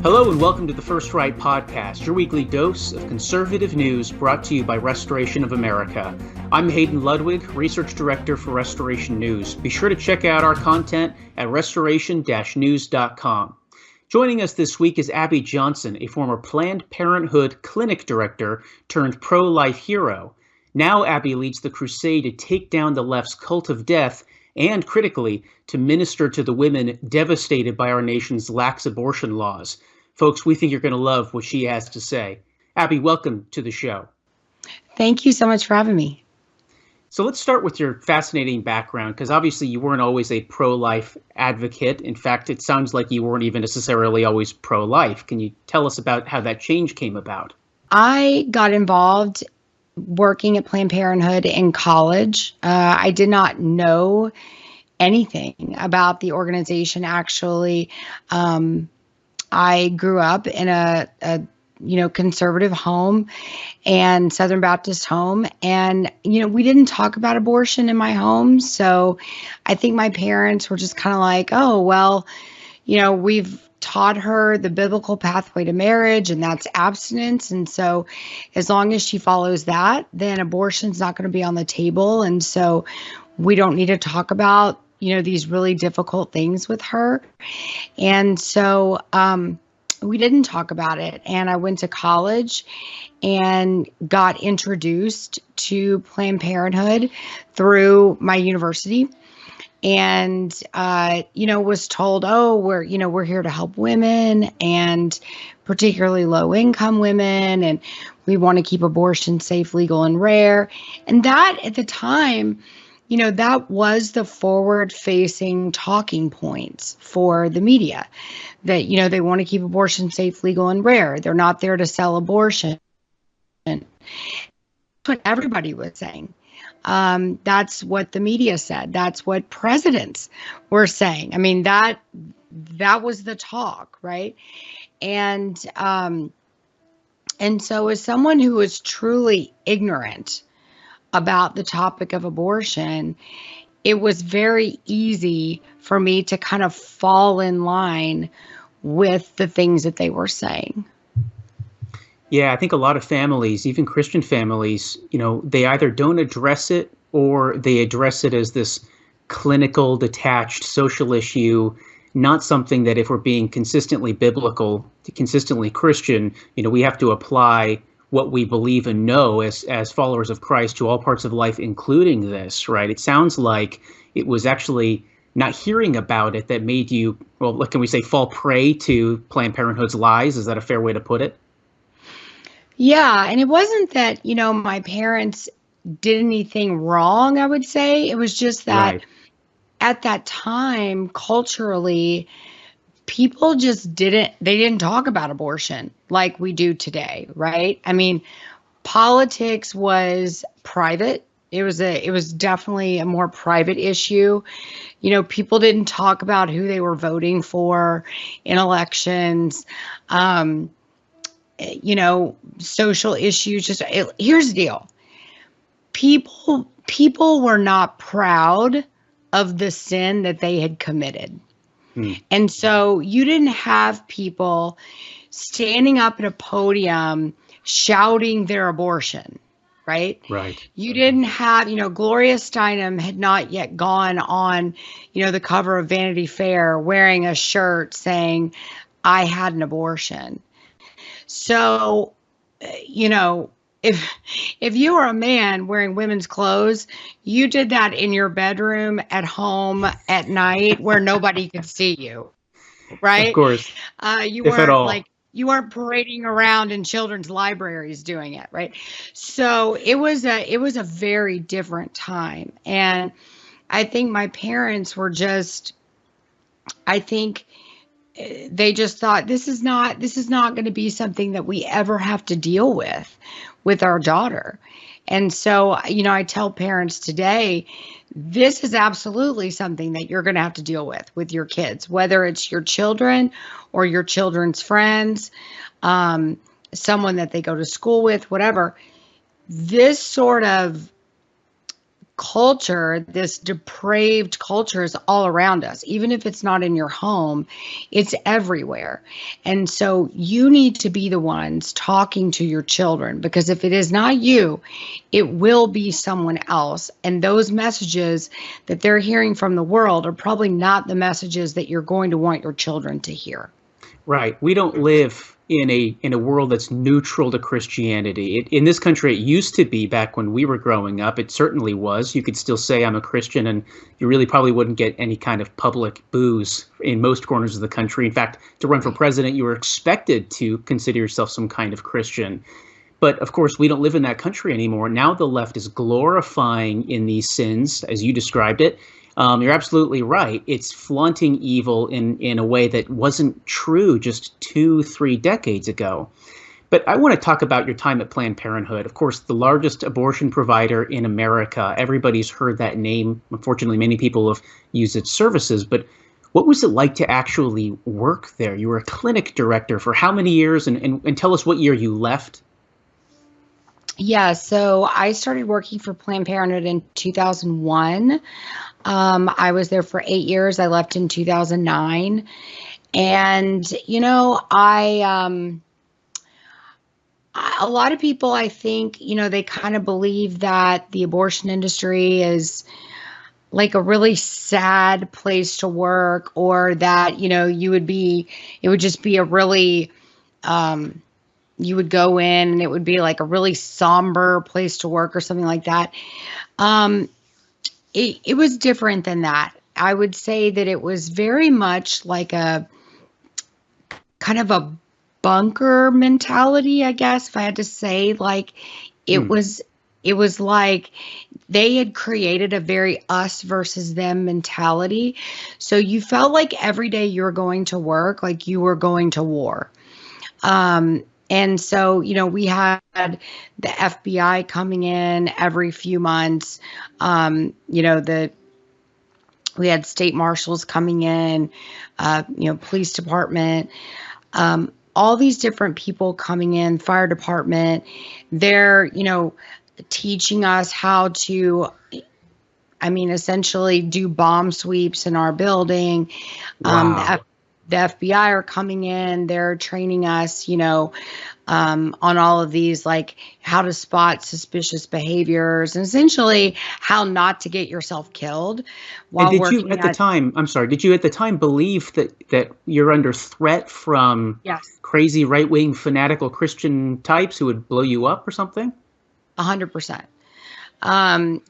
Hello and welcome to the First Right Podcast, your weekly dose of conservative news brought to you by Restoration of America. I'm Hayden Ludwig, Research Director for Restoration News. Be sure to check out our content at restoration-news.com. Joining us this week is Abby Johnson, a former Planned Parenthood Clinic Director turned pro-life hero. Now Abby leads the crusade to take down the left's cult of death and, critically, to minister to the women devastated by our nation's lax abortion laws. Folks, we think you're going to love what she has to say. Abby, welcome to the show. Thank you so much for having me. So let's start with your fascinating background, because obviously you weren't always a pro-life advocate. In fact, it sounds like you weren't even necessarily always pro-life. Can you tell us about how that change came about? I got involved working at Planned Parenthood in college. I did not know anything about the organization, actually. I grew up in a conservative home and Southern Baptist home. And, we didn't talk about abortion in my home. So I think my parents were just kind of like, oh, well, we've taught her the biblical pathway to marriage, and that's abstinence. And so as long as she follows that, then abortion's not going to be on the table. And so we don't need to talk about these really difficult things with her. And so we didn't talk about it. And I went to college and got introduced to Planned Parenthood through my university. And, was told, oh, we're here to help women, and particularly low income women. And we want to keep abortion safe, legal, and rare. And that at the time, that was the forward-facing talking points for the media, that, they want to keep abortion safe, legal, and rare. They're not there to sell abortion. That's what everybody was saying. That's what the media said. That's what presidents were saying. I mean, that was the talk, right? And so as someone who is truly ignorant about the topic of abortion, it was very easy for me to kind of fall in line with the things that they were saying. Yeah, I think a lot of families, even Christian families, they either don't address it or they address it as this clinical, detached social issue, not something that, if we're being consistently biblical, consistently Christian, we have to apply what we believe and know as followers of Christ to all parts of life, including this, right? It sounds like it was actually not hearing about it that made you, well, can we say, fall prey to Planned Parenthood's lies? Is that a fair way to put it? Yeah, and it wasn't that, my parents did anything wrong, I would say. It was just that Right. At that time, culturally, people just didn't talk about abortion like we do today, right? I mean, politics was private. It was definitely a more private issue. People didn't talk about who they were voting for in elections. Social issues. Here's the deal. People were not proud of the sin that they had committed. And so you didn't have people standing up at a podium shouting their abortion, right? Right. You didn't have, Gloria Steinem had not yet gone on, the cover of Vanity Fair wearing a shirt saying, I had an abortion. So, if you were a man wearing women's clothes, you did that in your bedroom at home at night where nobody could see you, right? Of course. You If at all. weren't you weren't parading around in children's libraries doing it, right? So it was a very different time, and I think my parents were just, I think they just thought this is not going to be something that we ever have to deal with our daughter. And so, I tell parents today, this is absolutely something that you're going to have to deal with your kids, whether it's your children or your children's friends, someone that they go to school with, whatever. This sort of culture, this depraved culture is all around us. Even if it's not in your home, it's everywhere. And so you need to be the ones talking to your children, because if it is not you, it will be someone else. And those messages that they're hearing from the world are probably not the messages that you're going to want your children to hear. Right. We don't live in a world that's neutral to Christianity. In this country, it used to be back when we were growing up. It certainly was. You could still say I'm a Christian, and you really probably wouldn't get any kind of public boos in most corners of the country. In fact, to run for president, you were expected to consider yourself some kind of Christian. But of course, we don't live in that country anymore. Now the left is glorifying in these sins, as you described it. You're absolutely right. It's flaunting evil in a way that wasn't true just 2-3 decades ago. But I want to talk about your time at Planned Parenthood. Of course, the largest abortion provider in America. Everybody's heard that name. Unfortunately, many people have used its services. But what was it like to actually work there? You were a clinic director for how many years? And tell us what year you left. Yeah, so I started working for Planned Parenthood in 2001. I was there for 8 years. I left in 2009. And, a lot of people, I think, they kind of believe that the abortion industry is like a really sad place to work, or that, it would just be a really, you would go in and it would be like a really somber place to work or something like that. It was different than that. I would say that it was very much like a kind of a bunker mentality, I guess, if I had to say. Like it was like they had created a very us versus them mentality. So you felt like every day you were going to work, like you were going to war. And so, we had the FBI coming in every few months. We had state marshals coming in, police department, all these different people coming in, fire department. They're, teaching us how to, essentially do bomb sweeps in our building. Wow. The FBI are coming in, they're training us, on all of these, like how to spot suspicious behaviors and essentially how not to get yourself killed while and did working you at the time, I'm sorry, did you at the time believe that you're under threat from Yes. crazy right-wing fanatical Christian types who would blow you up or something? 100%.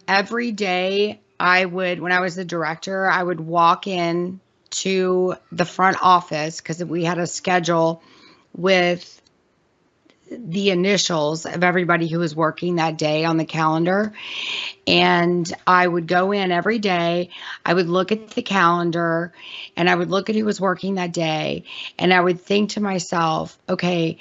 Every day when I was the director, I would walk in to the front office because we had a schedule with the initials of everybody who was working that day on the calendar. And I would go in every day. I would look at the calendar and I would look at who was working that day. And I would think to myself, okay,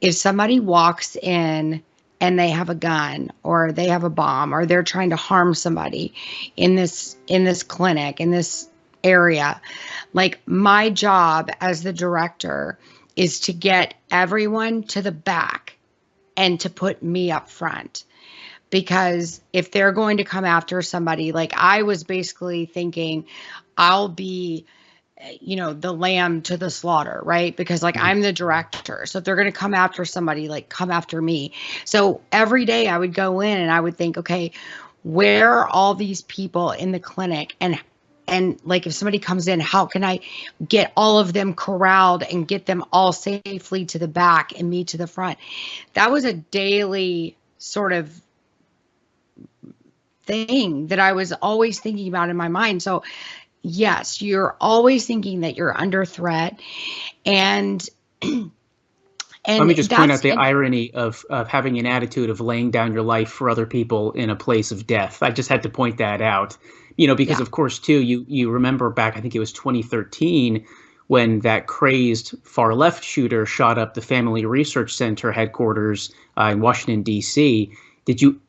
if somebody walks in and they have a gun or they have a bomb or they're trying to harm somebody in this clinic, in this area, like my job as the director is to get everyone to the back and to put me up front. Because if they're going to come after somebody, like I was basically thinking I'll be, the lamb to the slaughter, right? Because like I'm the director. So if they're going to come after somebody, like come after me. So every day I would go in and I would think, okay, where are all these people in the clinic? And like, if somebody comes in, how can I get all of them corralled and get them all safely to the back and me to the front? That was a daily sort of thing that I was always thinking about in my mind. So yes, you're always thinking that you're under threat. And let me just point out the irony of having an attitude of laying down your life for other people in a place of death. I just had to point that out. Because of course, too, you remember back, I think it was 2013, when that crazed far left shooter shot up the Family Research Center headquarters in Washington, D.C. Did you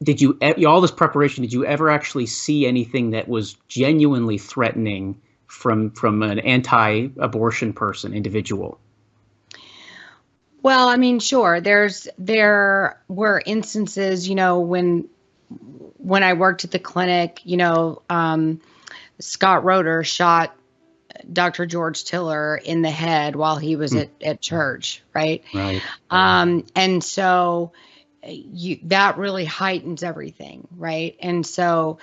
all this preparation, did you ever actually see anything that was genuinely threatening from an anti-abortion individual? Well, sure. There were instances, when I worked at the clinic, Scott Roeder shot Dr. George Tiller in the head while he was at church, right? Right. And so that really heightens everything, right? And so,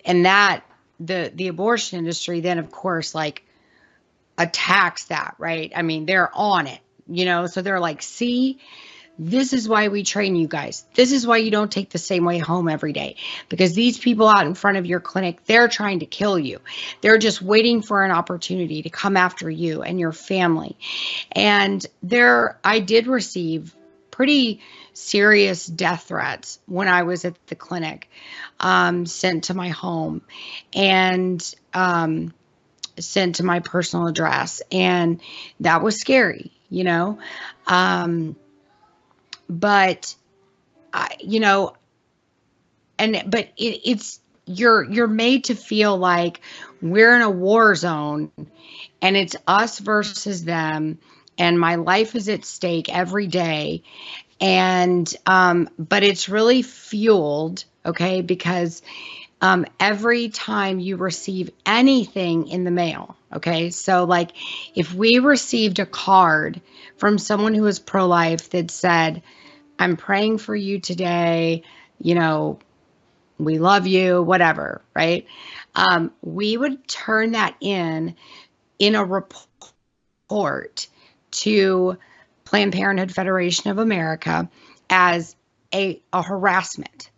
and that the abortion industry then, of course, like attacks that, right? I mean, they're on it, so they're like, see, this is why we train you guys. This is why you don't take the same way home every day, because these people out in front of your clinic, they're trying to kill you. They're just waiting for an opportunity to come after you and your family. And I did receive pretty serious death threats when I was at the clinic, sent to my home and sent to my personal address. And that was scary, but it's you're made to feel like we're in a war zone and it's us versus them, and my life is at stake every day. And but it's really fueled, okay, because every time you receive anything in the mail, okay, so like if we received a card from someone who was pro-life that said, I'm praying for you today, we love you, whatever, right? We would turn that in a report to Planned Parenthood Federation of America as a harassment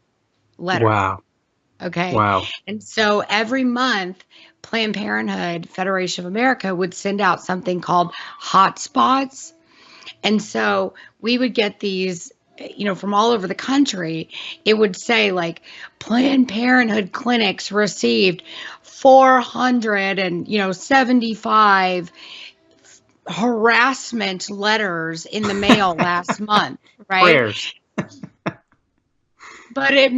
letter. Wow. Okay. Wow. And so every month, Planned Parenthood Federation of America would send out something called hotspots. And so we would get these, from all over the country. It would say like Planned Parenthood clinics received 475 harassment letters in the mail last month, right? Prayers. But it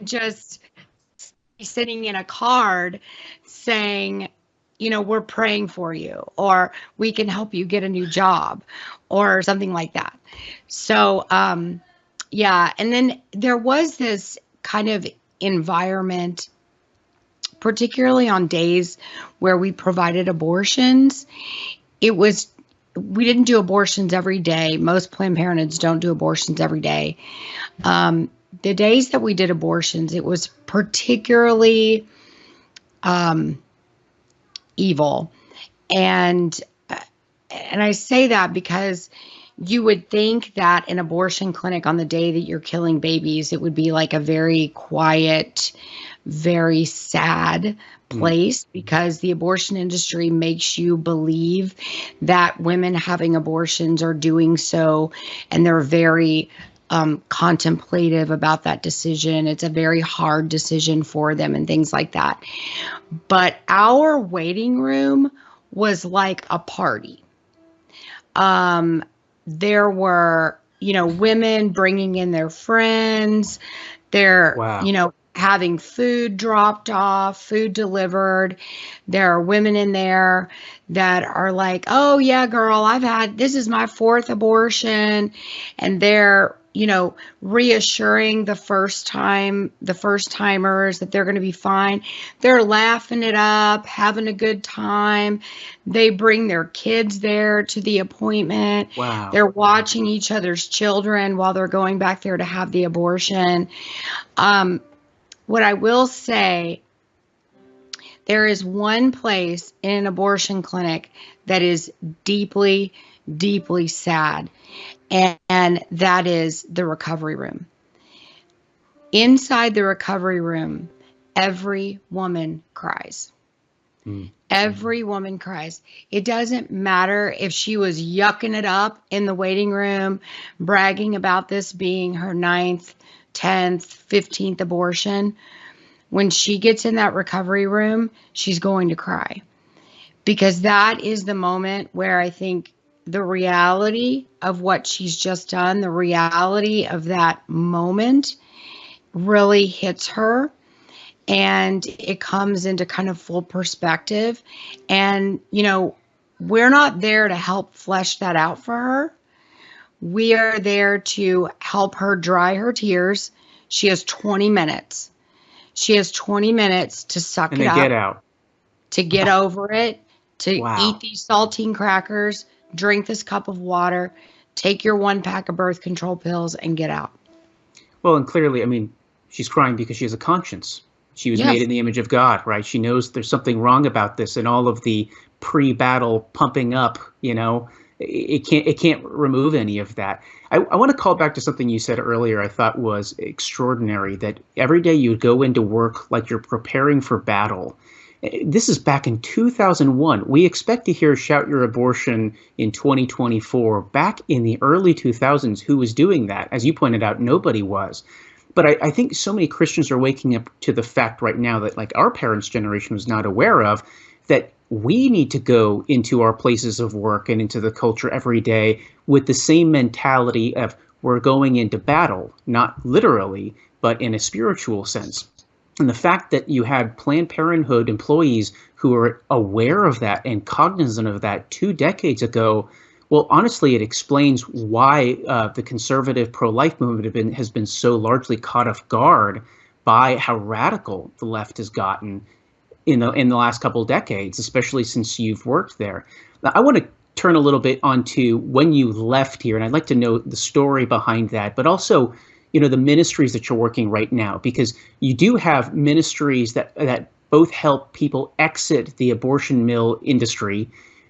just sitting in a card saying, we're praying for you, or we can help you get a new job, or something like that. So, yeah. And then there was this kind of environment, particularly on days where we provided abortions. We didn't do abortions every day. Most Planned Parenthoods don't do abortions every day. The days that we did abortions, it was particularly evil. And I say that because you would think that an abortion clinic on the day that you're killing babies, it would be like a very quiet, very sad place, because the abortion industry makes you believe that women having abortions are doing so, and they're very contemplative about that decision. It's a very hard decision for them and things like that. But our waiting room was like a party. There were, women bringing in their friends. They're, Wow. Having food dropped off, food delivered. There are women in there that are like, oh yeah, girl, this is my 4th abortion. And they're, reassuring the first timers that they're going to be fine. They're laughing it up, having a good time. They bring their kids there to the appointment. Wow. They're watching each other's children while they're going back there to have the abortion. What I will say, there is one place in an abortion clinic that is deeply, deeply sad, and that is the recovery room. Inside the recovery room, every woman cries. Every woman cries. It doesn't matter if she was yucking it up in the waiting room, bragging about this being her 9th, 10th, 15th abortion. When she gets in that recovery room, she's going to cry, because that is the moment where I think the reality of what she's just done, the reality of that moment really hits her, and it comes into kind of full perspective. And, we're not there to help flesh that out for her. We are there to help her dry her tears. She has 20 minutes She has 20 minutes to suck And it they up, get out. to get over it, to Wow. eat these saltine crackers, drink this cup of water, take your 1 pack of birth control pills, and get out. Well, and clearly, I mean, she's crying because she has a conscience. She was made Yes. in the image of God, right? She knows there's something wrong about this, and all of the pre-battle pumping up, it can't remove any of that. I want to call back to something you said earlier. I thought was extraordinary, that every day you go into work like you're preparing for battle. This is back in 2001. We expect to hear "Shout Your Abortion" in 2024. Back in the early 2000s, who was doing that? As you pointed out, nobody was. But I think so many Christians are waking up to the fact right now that, like, our parents' generation was not aware of, that we need to go into our places of work and into the culture every day with the same mentality of we're going into battle, not literally, but in a spiritual sense. And the fact that you had Planned Parenthood employees who were aware of that and cognizant of that 2 decades ago, well, honestly, it explains why the conservative pro-life movement has been so largely caught off guard by how radical the left has gotten in the last couple of decades, especially since you've worked there. Now, I want to turn a little bit onto when you left here, and I'd like to know the story behind that, but also, the ministries that you're working right now, because you do have ministries that both help people exit the abortion mill industry,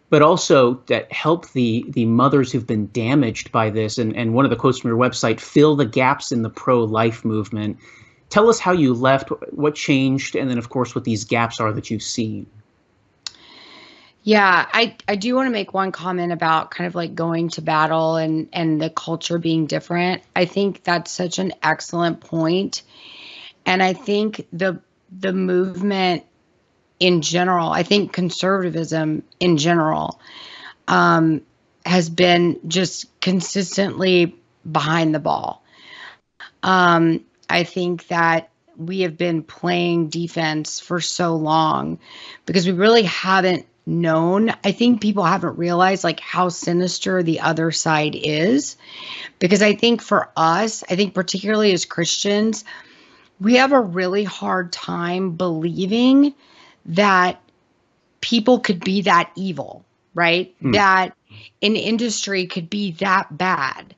but also that help the mothers who've been damaged by this. And one of the quotes from your website, fill the gaps in the pro-life movement. Tell us how you left, what changed, and then, of course, what these gaps are that you've seen. Yeah, I do want to make one comment about kind of like going to battle and the culture being different. I think that's such an excellent point. And I think the movement in general, I think conservatism in general, has been just consistently behind the ball. I think that we have been playing defense for so long because we really haven't known. I think people haven't realized like how sinister the other side is, because I think for us, I think particularly as Christians, we have a really hard time believing that people could be that evil, right? That an industry could be that bad.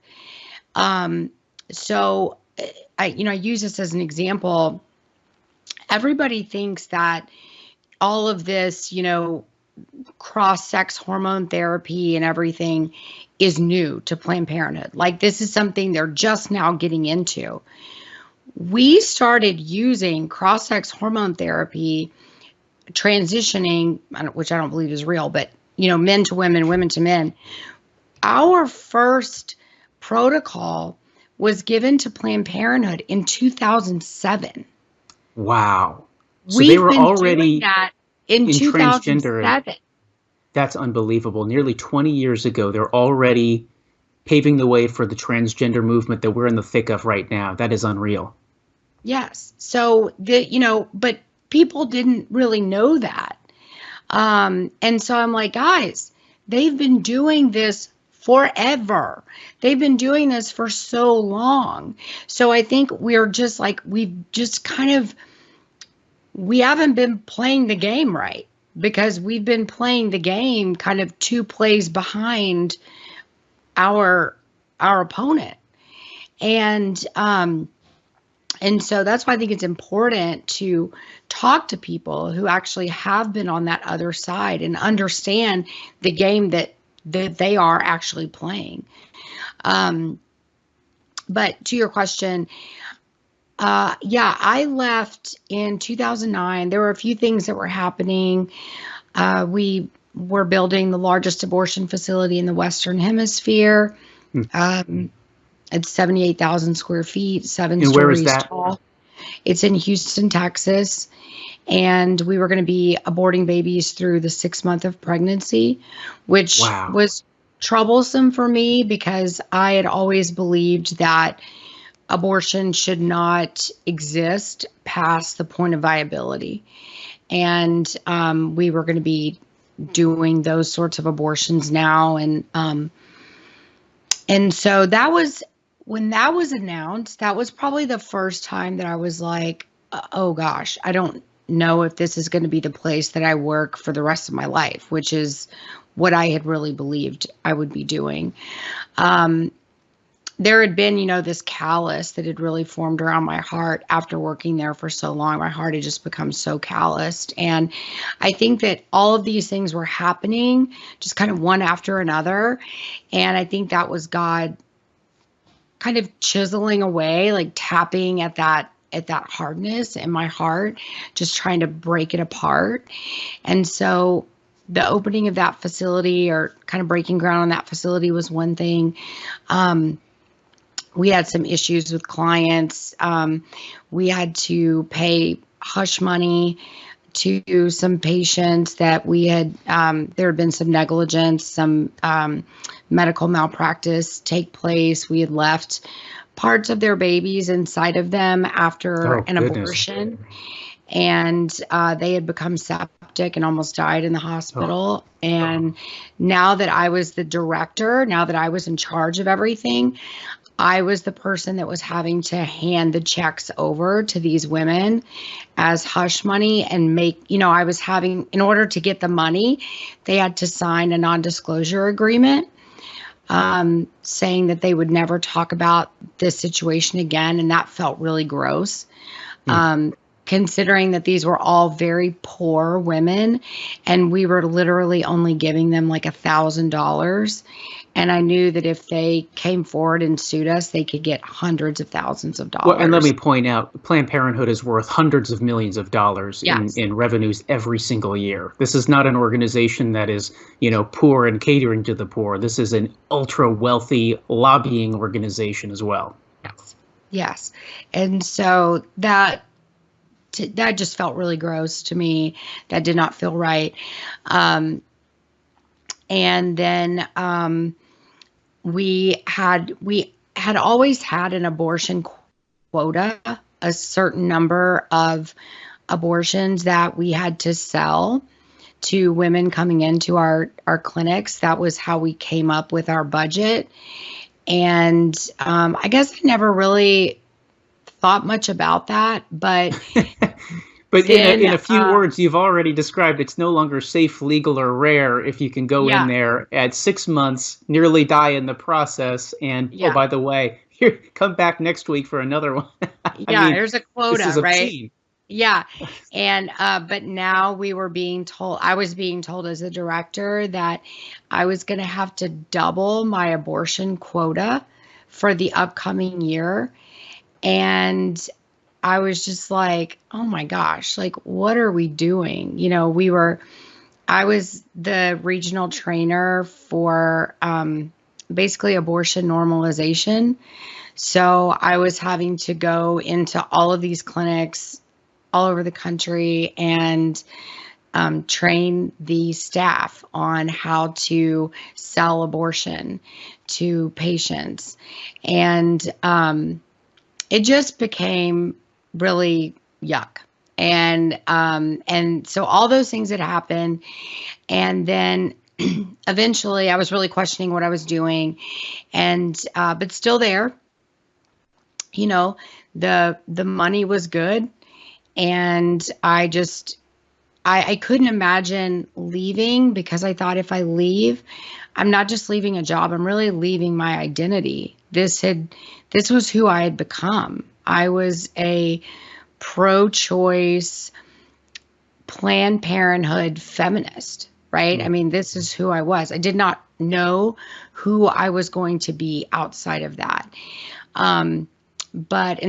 So I use this as an example. Everybody thinks that all of this, cross-sex hormone therapy and everything is new to Planned Parenthood. Like, this is something they're just now getting into. We started using cross-sex hormone therapy, transitioning, which I don't believe is real, but, men to women, women to men. Our first protocol was given to Planned Parenthood in 2007. Wow. So We've they were been already doing that in transgender. 2007. That's unbelievable. Nearly 20 years ago, they're already paving the way for the transgender movement that we're in the thick of right now. That is unreal. Yes. So but people didn't really know that. And so I'm like, guys, they've been doing this forever. They've been doing this for so long. So I think we're just like, we haven't been playing the game right, because we've been playing the game kind of 2 plays behind our opponent. And so that's why I think it's important to talk to people who actually have been on that other side and understand the game that they are actually playing. But to your question, I left in 2009. There were a few things that were happening. We were building the largest abortion facility in the Western Hemisphere. It's 78,000 square feet, 7 And where is stories that? tall. It's in Houston, Texas. And we were going to be aborting babies through the 6th month of pregnancy, which Wow. was troublesome for me because I had always believed that abortion should not exist past the point of viability. And we were going to be doing those sorts of abortions now. And so that was, when that was announced, that was probably the first time that I was like, oh gosh, I don't know if this is going to be the place that I work for the rest of my life, which is what I had really believed I would be doing. There had been, this callus that had really formed around my heart after working there for so long. My heart had just become so calloused. And I think that all of these things were happening just kind of one after another. And I think that was God kind of chiseling away, like tapping at that hardness in my heart, just trying to break it apart. And so the opening of that facility, or kind of breaking ground on that facility, was one thing. We had some issues with clients. We had to pay hush money to some patients that we had, there had been some negligence, some medical malpractice take place. We had left parts of their babies inside of them after an abortion. And they had become septic and almost died in the hospital. And now that I was the director, now that I was in charge of everything, I was the person that was having to hand the checks over to these women as hush money and make, I was having, in order to get the money, they had to sign a non-disclosure agreement saying that they would never talk about this situation again. And that felt really gross. Considering that these were all very poor women and we were literally only giving them like $1,000. And I knew that if they came forward and sued us, they could get hundreds of thousands of dollars. Well, and let me point out, Planned Parenthood is worth hundreds of millions of dollars in revenues every single year. This is not an organization that is, poor and catering to the poor. This is an ultra wealthy lobbying organization as well. Yes. And so that just felt really gross to me. That did not feel right. And then we had always had an abortion quota, a certain number of abortions that we had to sell to women coming into our clinics. That was how we came up with our budget. And I guess I never really thought much about that, but but then, in a few words, you've already described it's no longer safe, legal, or rare if you can go in there at 6 months, nearly die in the process, and oh, by the way, here, come back next week for another one. There's a quota, this is right? obscene. Yeah. And but now I was being told as a director that I was going to have to double my abortion quota for the upcoming year. And I was just like, oh my gosh, like, what are we doing? I was the regional trainer for basically abortion normalization. So I was having to go into all of these clinics all over the country and train the staff on how to sell abortion to patients. And it just became really yuck. And so all those things had happened. And then eventually I was really questioning what I was doing, and but still there, the money was good. And I couldn't imagine leaving, because I thought, if I leave, I'm not just leaving a job, I'm really leaving my identity. This was who I had become. I was a pro-choice, Planned Parenthood feminist, right? I mean, this is who I was. I did not know who I was going to be outside of that. And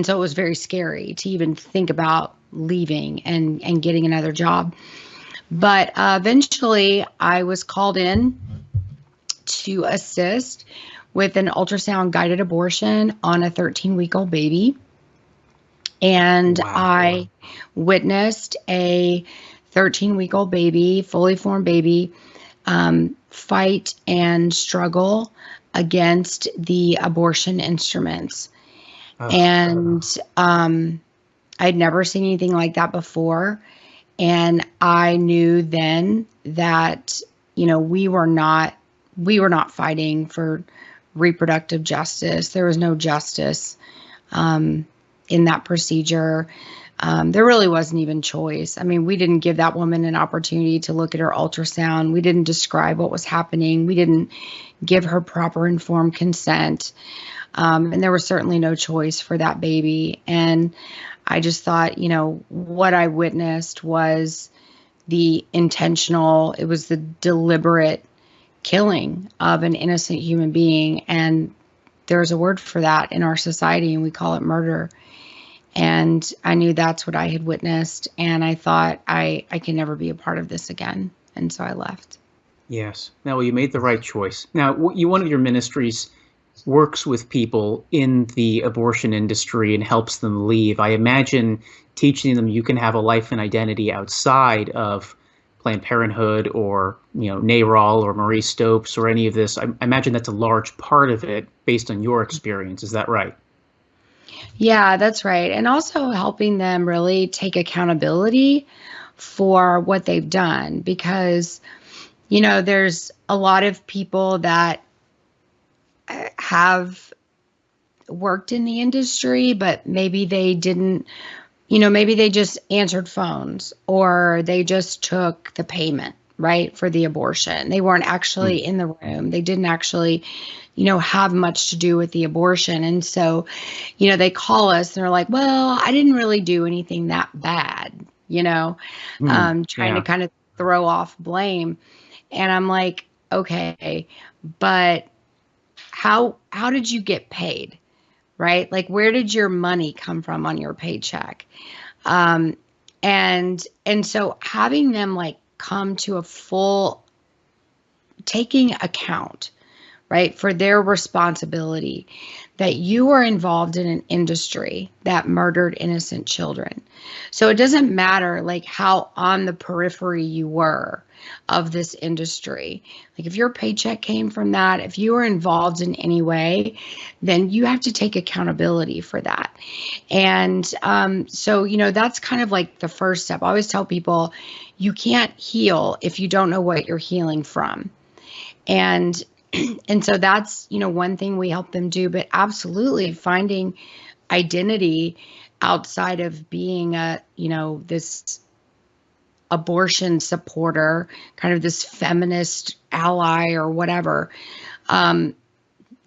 so it was very scary to even think about leaving and getting another job. But eventually I was called in to assist with an ultrasound guided abortion on a 13-week-old baby. And wow. I witnessed a 13-week-old baby, fully formed baby, fight and struggle against the abortion instruments. And I'd never seen anything like that before. And I knew then that, we were not fighting for reproductive justice. There was no justice. in that procedure. There really wasn't even choice. I mean, we didn't give that woman an opportunity to look at her ultrasound. We didn't describe what was happening. We didn't give her proper informed consent. And there was certainly no choice for that baby. And I just thought, what I witnessed was it was the deliberate killing of an innocent human being. And there's a word for that in our society, and we call it murder. And I knew that's what I had witnessed, and I thought I can never be a part of this again. And so I left. Yes. Now, well, you made the right choice. Now, one of your ministries works with people in the abortion industry and helps them leave. I imagine teaching them you can have a life and identity outside of Planned Parenthood or, NARAL or Marie Stopes or any of this. I imagine that's a large part of it based on your experience. Is that right? Yeah, that's right. And also helping them really take accountability for what they've done, because, there's a lot of people that have worked in the industry, but maybe they didn't, maybe they just answered phones or they just took the payment, right, for the abortion. They weren't actually in the room. They didn't actually, have much to do with the abortion. And so, they call us and they're like, well, I didn't really do anything that bad, trying to kind of throw off blame. And I'm like, okay, but how did you get paid, right? Like, where did your money come from on your paycheck? And so having them like come to a full taking account, right, for their responsibility, that you are involved in an industry that murdered innocent children. So it doesn't matter like how on the periphery you were of this industry. Like if your paycheck came from that, if you were involved in any way, then you have to take accountability for that. And so, that's kind of like the first step. I always tell people you can't heal if you don't know what you're healing from. And so that's, one thing we help them do, but absolutely finding identity outside of being this abortion supporter, kind of this feminist ally or whatever.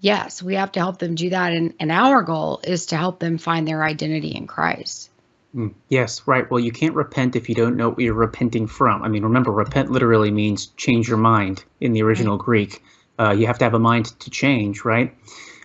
Yes, we have to help them do that. And our goal is to help them find their identity in Christ. Yes, right. Well, you can't repent if you don't know what you're repenting from. I mean, remember, repent literally means change your mind in the original Greek. You have to have a mind to change, right?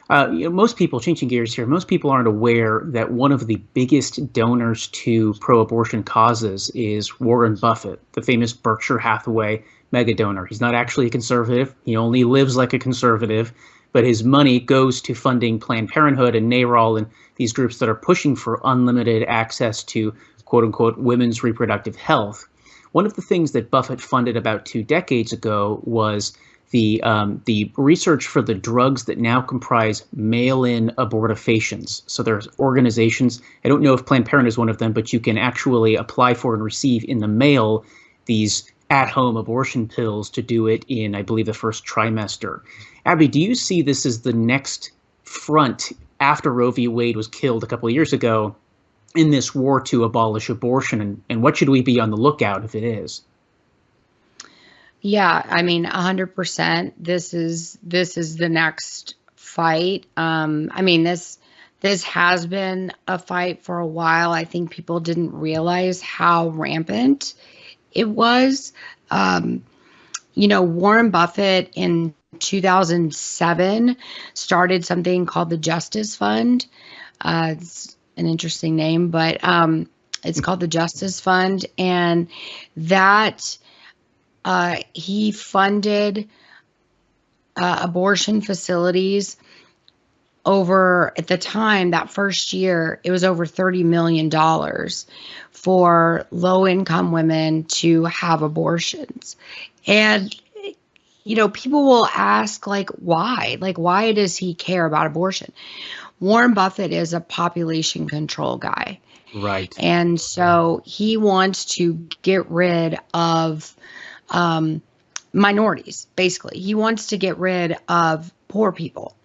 Most people, changing gears here, most people aren't aware that one of the biggest donors to pro-abortion causes is Warren Buffett, the famous Berkshire Hathaway mega donor. He's not actually a conservative. He only lives like a conservative, but his money goes to funding Planned Parenthood and NARAL and these groups that are pushing for unlimited access to, quote unquote, women's reproductive health. One of the things that Buffett funded about 2 decades ago was the research for the drugs that now comprise mail-in abortifacients. So there's organizations, I don't know if Planned Parenthood is one of them, but you can actually apply for and receive in the mail these at-home abortion pills to do it in, I believe, the first trimester. Abby, do you see this as the next front after Roe v. Wade was killed a couple of years ago in this war to abolish abortion? And what should we be on the lookout if it is? Yeah, I mean, 100%. This is the next fight. I mean, this has been a fight for a while. I think people didn't realize how rampant it was. Warren Buffett in 2007 started something called the Justice Fund. It's an interesting name, but it's called the Justice Fund, and that he funded abortion facilities over, at the time, that first year, it was over $30 million for low-income women to have abortions. And, people will ask, why? Why does he care about abortion? Warren Buffett is a population control guy. Right. And so he wants to get rid of minorities, basically. He wants to get rid of poor people.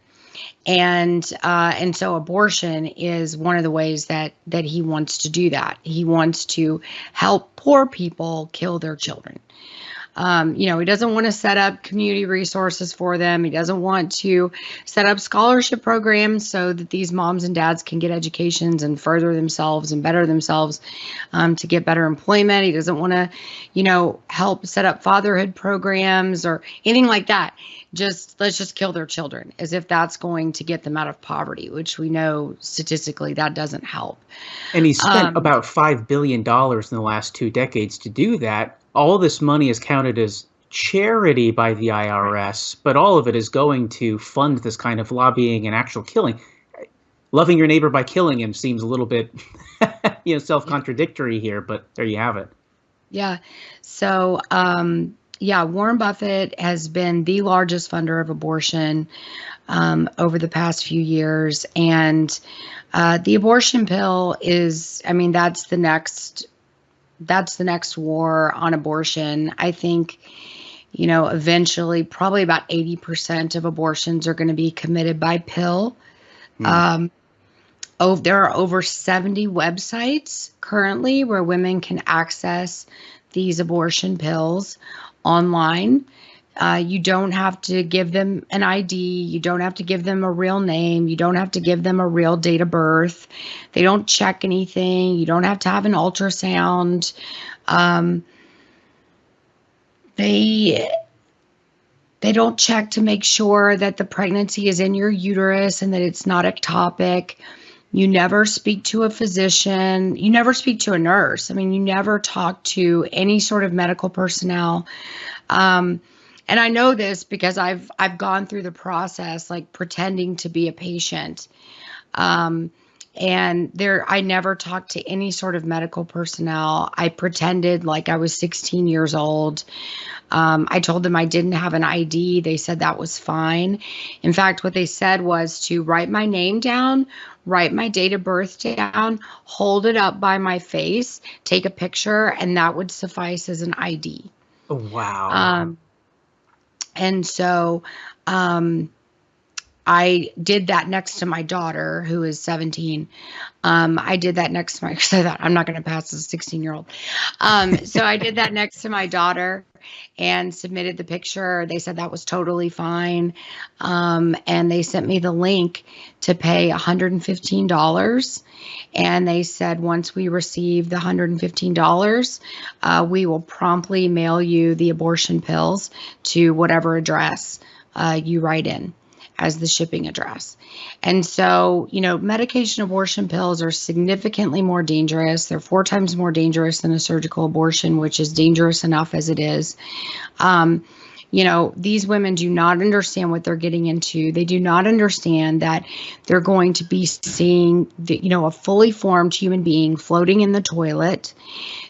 And so abortion is one of the ways that he wants to do that. He wants to help poor people kill their children. He doesn't want to set up community resources for them. He doesn't want to set up scholarship programs so that these moms and dads can get educations and further themselves and better themselves, to get better employment. He doesn't want to, help set up fatherhood programs or anything like that. Let's just kill their children, as if that's going to get them out of poverty, which we know statistically that doesn't help. And he spent about $5 billion in the last 2 decades to do that. All this money is counted as charity by the IRS, but all of it is going to fund this kind of lobbying and actual killing. Loving your neighbor by killing him seems a little bit, self-contradictory here, but there you have it. Yeah. So, Warren Buffett has been the largest funder of abortion over the past few years. And the abortion pill is, that's the next war on abortion. I think, eventually probably about 80% of abortions are going to be committed by pill. There are over 70 websites currently where women can access these abortion pills online. You don't have to give them an ID. You don't have to give them a real name. You don't have to give them a real date of birth. They don't check anything. You don't have to have an ultrasound. They don't check to make sure that the pregnancy is in your uterus and that it's not ectopic. You never speak to a physician. You never speak to a nurse. You never talk to any sort of medical personnel. And I know this because I've gone through the process, like pretending to be a patient. I never talked to any sort of medical personnel. I pretended like I was 16 years old. I told them I didn't have an ID. They said that was fine. In fact, what they said was to write my name down, write my date of birth down, hold it up by my face, take a picture, and that would suffice as an ID. Oh, wow. And so I did that next to my daughter, who is 17. I did that next to because I thought I'm not going to pass as a 16-year-old. So I did that next to my daughter and submitted the picture. They said that was totally fine. And they sent me the link to pay $115. And they said, once we receive the $115, we will promptly mail you the abortion pills to whatever address you write in as the shipping address. And so, medication abortion pills are significantly more dangerous. They're 4 times more dangerous than a surgical abortion, which is dangerous enough as it is. These women do not understand what they're getting into. They do not understand that they're going to be seeing, a fully formed human being floating in the toilet.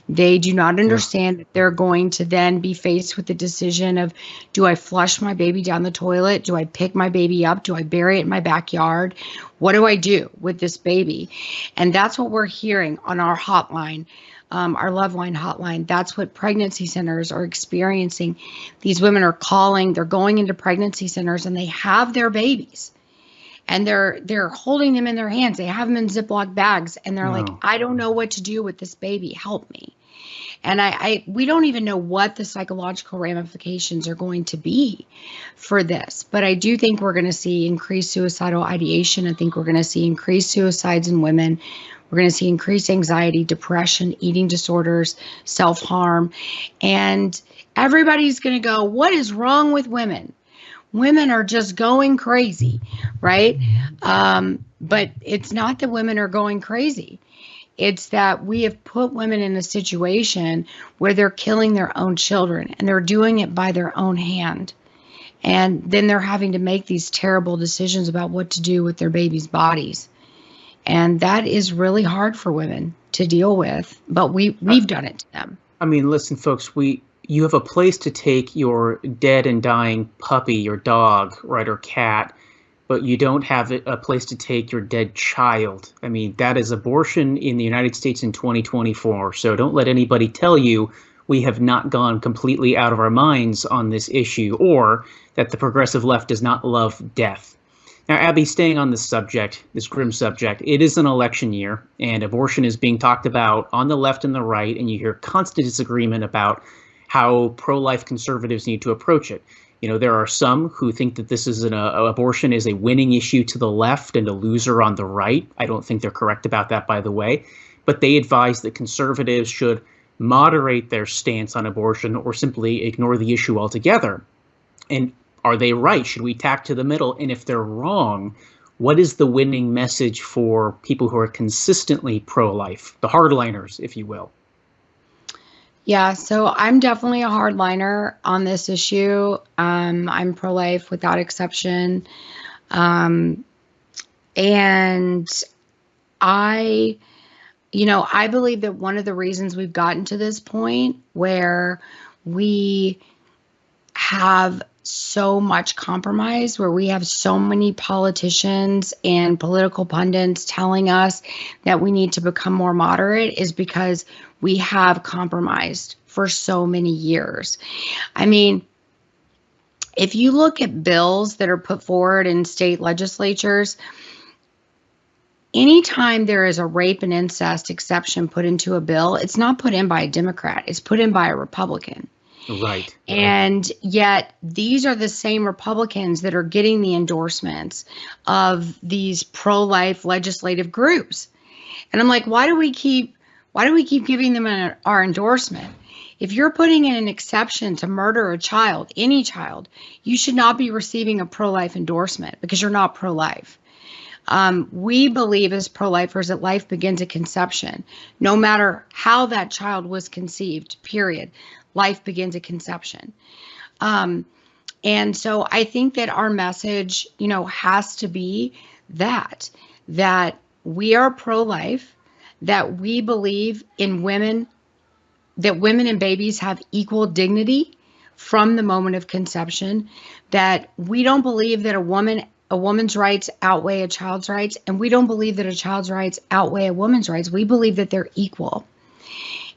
They do not understand that they're going to then be faced with the decision of, do I flush my baby down the toilet? Do I pick my baby up? Do I bury it in my backyard? What do I do with this baby? And that's what we're hearing on our hotline. Our Loveline hotline. That's what pregnancy centers are experiencing. These women are calling, they're going into pregnancy centers and they have their babies and they're holding them in their hands. They have them in Ziploc bags and they're like, I don't know what to do with this baby. Help me. And we don't even know what the psychological ramifications are going to be for this. But I do think we're going to see increased suicidal ideation. I think we're going to see increased suicides in women. We're going to see increased anxiety, depression, eating disorders, self-harm. And everybody's going to go, what is wrong with women? Women are just going crazy, right? But it's not that women are going crazy. It's that we have put women in a situation where they're killing their own children and they're doing it by their own hand. And then they're having to make these terrible decisions about what to do with their babies' bodies. And that is really hard for women to deal with, but we've done it to them. Listen, folks, you have a place to take your dead and dying puppy, your dog, right, or cat, but you don't have a place to take your dead child. That is abortion in the United States in 2024. So don't let anybody tell you we have not gone completely out of our minds on this issue, or that the progressive left does not love death. Now, Abby, staying on this subject, this grim subject, it is an election year, and abortion is being talked about on the left and the right, and you hear constant disagreement about how pro-life conservatives need to approach it. There are some who think that this is abortion is a winning issue to the left and a loser on the right. I don't think they're correct about that, by the way. But they advise that conservatives should moderate their stance on abortion or simply ignore the issue altogether. And are they right? Should we tack to the middle? And if they're wrong, what is the winning message for people who are consistently pro-life, the hardliners, if you will? Yeah, so I'm definitely a hardliner on this issue. I'm pro-life without exception. And I believe that one of the reasons we've gotten to this point where we have so much compromise, where we have so many politicians and political pundits telling us that we need to become more moderate, is because we have compromised for so many years. I mean, if you look at bills that are put forward in state legislatures, anytime there is a rape and incest exception put into a bill, it's not put in by a Democrat, it's put in by a Republican. Right. And yet these are the same Republicans that are getting the endorsements of these pro-life legislative groups. And I'm like, why do we keep giving them our endorsement? If you're putting in an exception to murder a child, any child, you should not be receiving a pro-life endorsement because you're not pro-life. We believe as pro-lifers that life begins at conception. No matter how that child was conceived, period. Life begins at conception. And so I think that our message, has to be that we are pro-life, that we believe in women, that women and babies have equal dignity from the moment of conception, that we don't believe that a woman's rights outweigh a child's rights, and we don't believe that a child's rights outweigh a woman's rights. We believe that they're equal.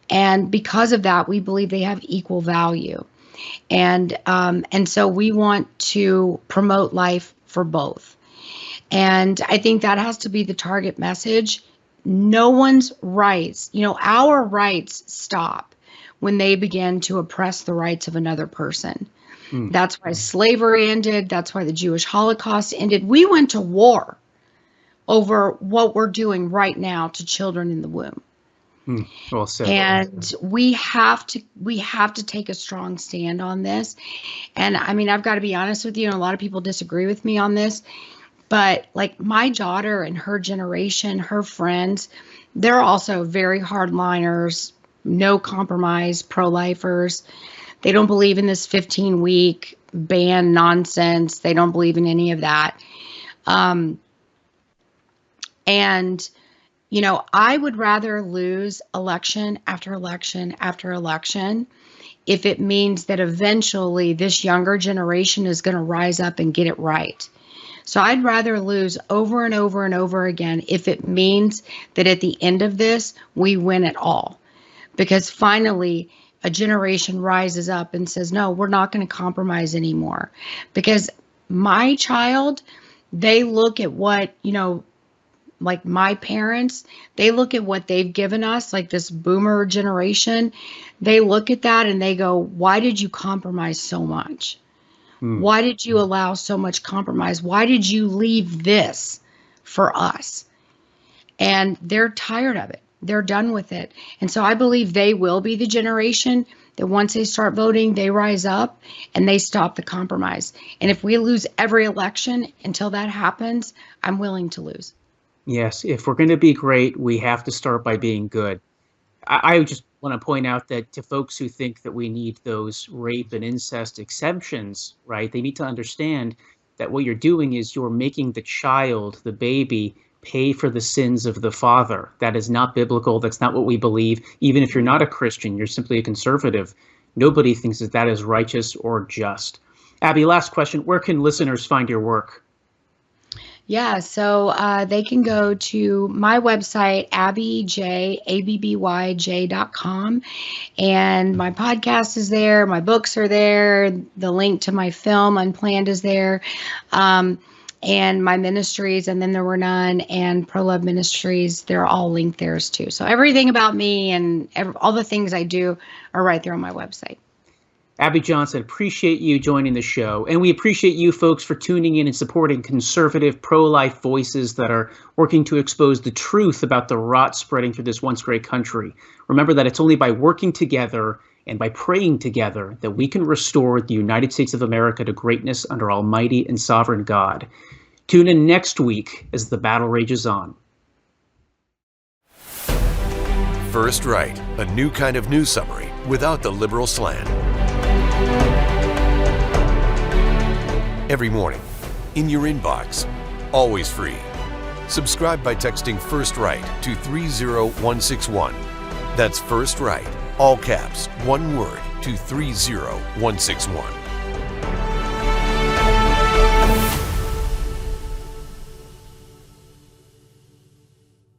And because of that, we believe they have equal value. And so we want to promote life for both. And I think that has to be the target message. No one's rights, our rights stop when they begin to oppress the rights of another person. That's why slavery ended. That's why the Jewish Holocaust ended. We went to war over what we're doing right now to children in the womb. Well said. And we have to take a strong stand on this. And I mean, I've got to be honest with you, and a lot of people disagree with me on this, but like my daughter and her generation, her friends, they're also very hardliners, no compromise, pro-lifers. They don't believe in this 15-week ban nonsense. They don't believe in any of that. I would rather lose election after election after election if it means that eventually this younger generation is going to rise up and get it right. So I'd rather lose over and over and over again if it means that at the end of this, we win it all. Because finally, a generation rises up and says, no, we're not going to compromise anymore. Because my child, they look at what, like my parents, they look at what they've given us, like this boomer generation. They look at that and they go, why did you compromise so much? Why did you allow so much compromise? Why did you leave this for us? And they're tired of it. They're done with it. And so I believe they will be the generation that once they start voting, they rise up and they stop the compromise. And if we lose every election until that happens, I'm willing to lose. Yes, if we're going to be great, we have to start by being good. I just want to point out that to folks who think that we need those rape and incest exemptions, right, they need to understand that what you're doing is you're making the child, the baby, pay for the sins of the father. That is not biblical. That's not what we believe. Even if you're not a Christian, you're simply a conservative. Nobody thinks that that is righteous or just. Abby, last question. Where can listeners find your work? Yeah, so they can go to my website, abbyj.com, and my podcast is there, my books are there, the link to my film, Unplanned, is there. and my ministries, and then there were none, and Pro Love Ministries, they're all linked there too. So everything about me and all the things I do are right there on my website. Abby Johnson, appreciate you joining the show. And we appreciate you folks for tuning in and supporting conservative pro-life voices that are working to expose the truth about the rot spreading through this once great country. Remember that it's only by working together and by praying together that we can restore the United States of America to greatness under Almighty and Sovereign God. Tune in next week as the battle rages on. First Right, a new kind of news summary without the liberal slant. Every morning, in your inbox, always free. Subscribe by texting First Right to 30161. That's First Right, all caps, one word, to 30161.